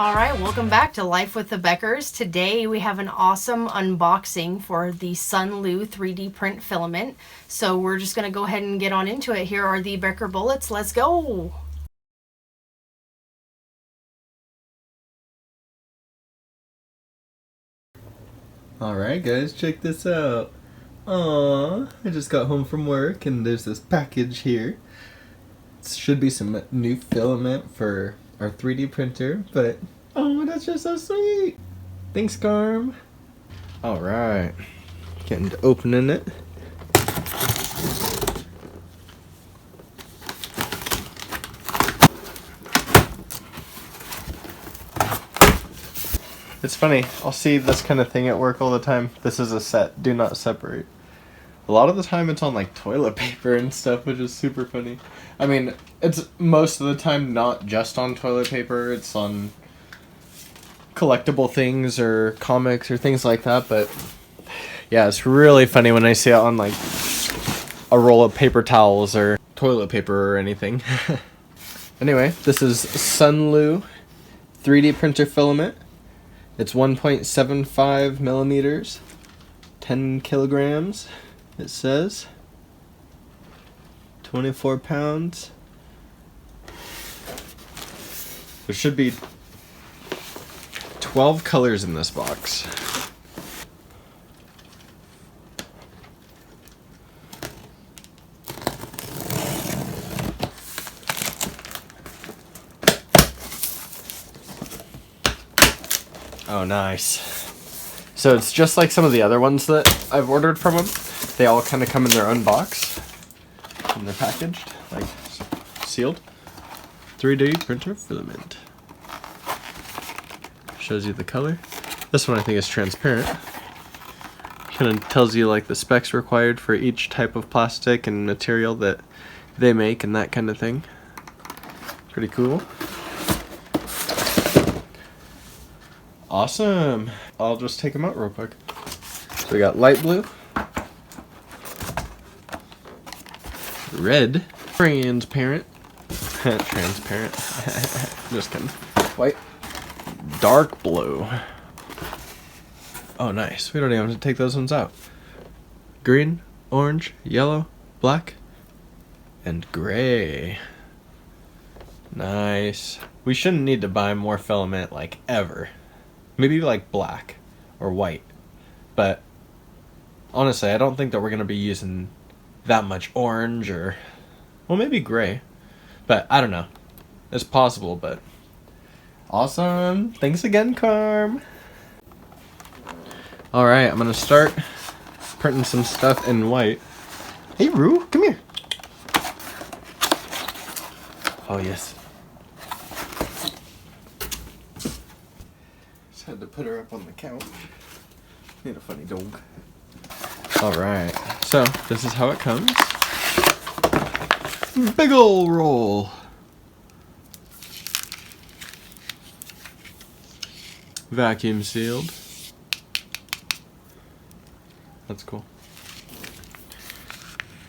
All right, welcome back to Life with the Beckers. Today we have an awesome unboxing for the SUNLU 3D print filament. So we're just going to go ahead and get on into it. Here are the Becker bullets. Let's go. Alright guys, check this out. Aww, I just got home from work and there's this package here. It should be some new filament for our 3D printer, but oh, that's just so sweet. Thanks, Carm. Alright, getting to opening it. It's funny, I'll see this kind of thing at work all the time. This is a set, do not separate. A lot of the time it's on like toilet paper and stuff, which is super funny. I mean, it's most of the time not just on toilet paper, it's on collectible things or comics or things like that, but yeah, it's really funny when I see it on like a roll of paper towels or toilet paper or anything. Anyway, this is SUNLU 3D printer filament. It's 1.75 millimeters, 10 kilograms, it says. 24 pounds. There should be 12 colors in this box. Oh, nice. So it's just like some of the other ones that I've ordered from them. They all kind of come in their own box. And they're packaged, like sealed. 3D printer filament. Shows you the color. This one I think is transparent. Kind of tells you like the specs required for each type of plastic and material that they make and that kind of thing. Pretty cool. Awesome. I'll just take them out real quick. So we got light blue, red, transparent, transparent, just kidding, white, dark blue. Oh nice, we don't even have to take those ones out. Green, orange, yellow, black, and gray. Nice. We shouldn't need to buy more filament like ever. Maybe like black or white, but honestly I don't think that we're gonna be using that much orange, or well, maybe gray, but I don't know. It's possible, but awesome. Thanks again, Carm. Alright, I'm gonna start printing some stuff in white. Hey Rue, come here. Oh yes. Just had to put her up on the couch. Need a funny dog. Alright, so this is how it comes. Big ol' roll. Vacuum sealed. That's cool.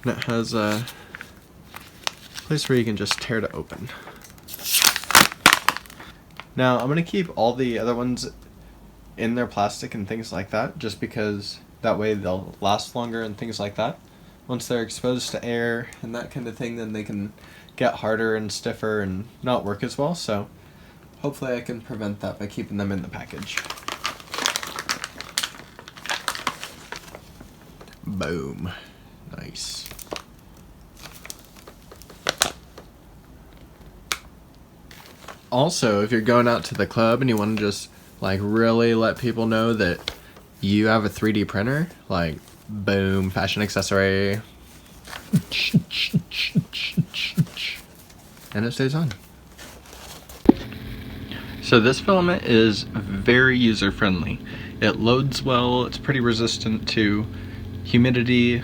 And it has a place where you can just tear to open. Now I'm gonna keep all the other ones in their plastic and things like that, just because that way they'll last longer and things like that. Once they're exposed to air and that kind of thing, then they can get harder and stiffer and not work as well. So hopefully I can prevent that by keeping them in the package. Boom. Nice. Also, if you're going out to the club and you want to just like really let people know that you have a 3D printer, like boom, fashion accessory. And it stays on. So this filament is very user friendly. It loads well, it's pretty resistant to humidity.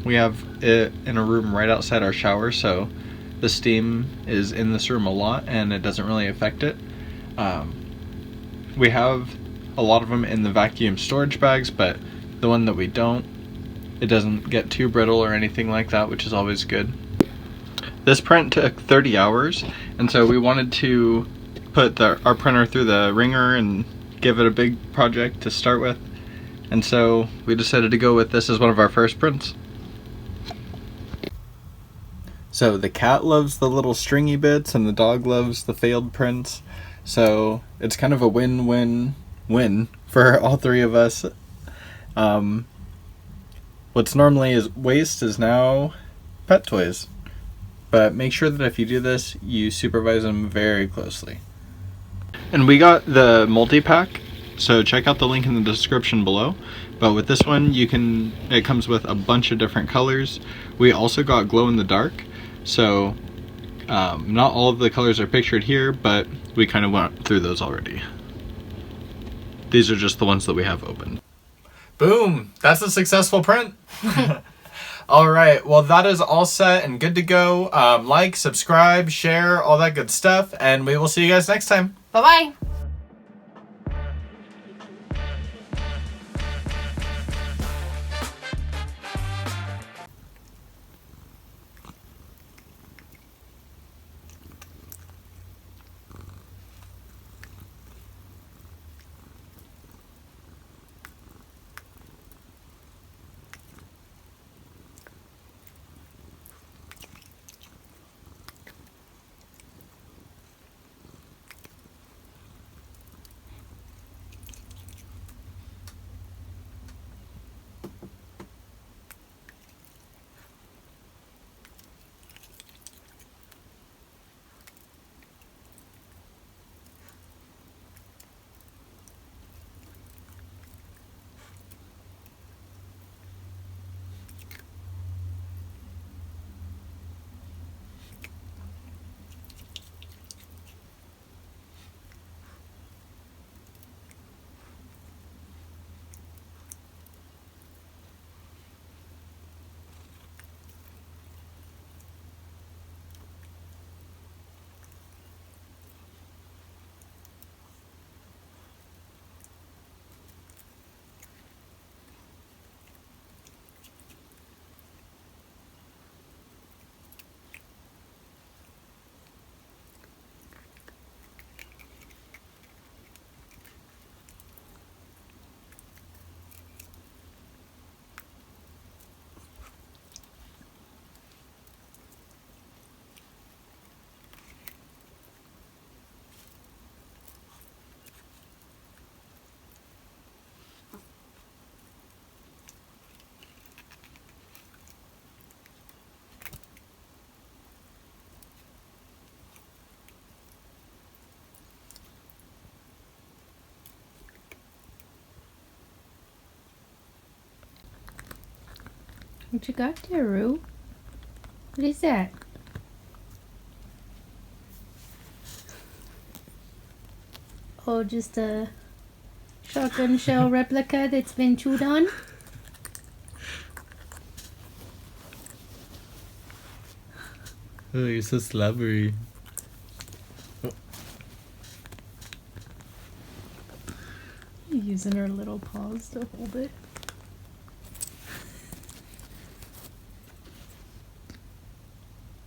We have it in a room right outside our shower, so the steam is in this room a lot and it doesn't really affect it. We have a lot of them in the vacuum storage bags, but the one that we don't, it doesn't get too brittle or anything like that, which is always good. This print took 30 hours, and so we wanted to put our printer through the ringer and give it a big project to start with. And so we decided to go with this as one of our first prints. So the cat loves the little stringy bits and the dog loves the failed prints. So it's kind of a win-win-win for all three of us. What's normally is waste is now pet toys. But make sure that if you do this, you supervise them very closely. And we got the multi-pack, so check out the link in the description below. But with this one, it comes with a bunch of different colors. We also got glow in the dark, so not all of the colors are pictured here, but we kind of went through those already. These are just the ones that we have open. Boom! That's a successful print! Alright, well that is all set and good to go. Like, subscribe, share, all that good stuff, and we will see you guys next time. Bye-bye. What you got there, Roo? What is that? Oh, just a shotgun shell replica that's been chewed on? Oh, you're so slobbery. Using her little paws to hold it.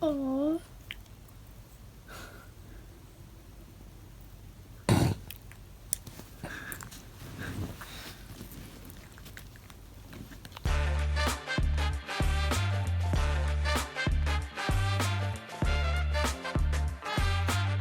Aww.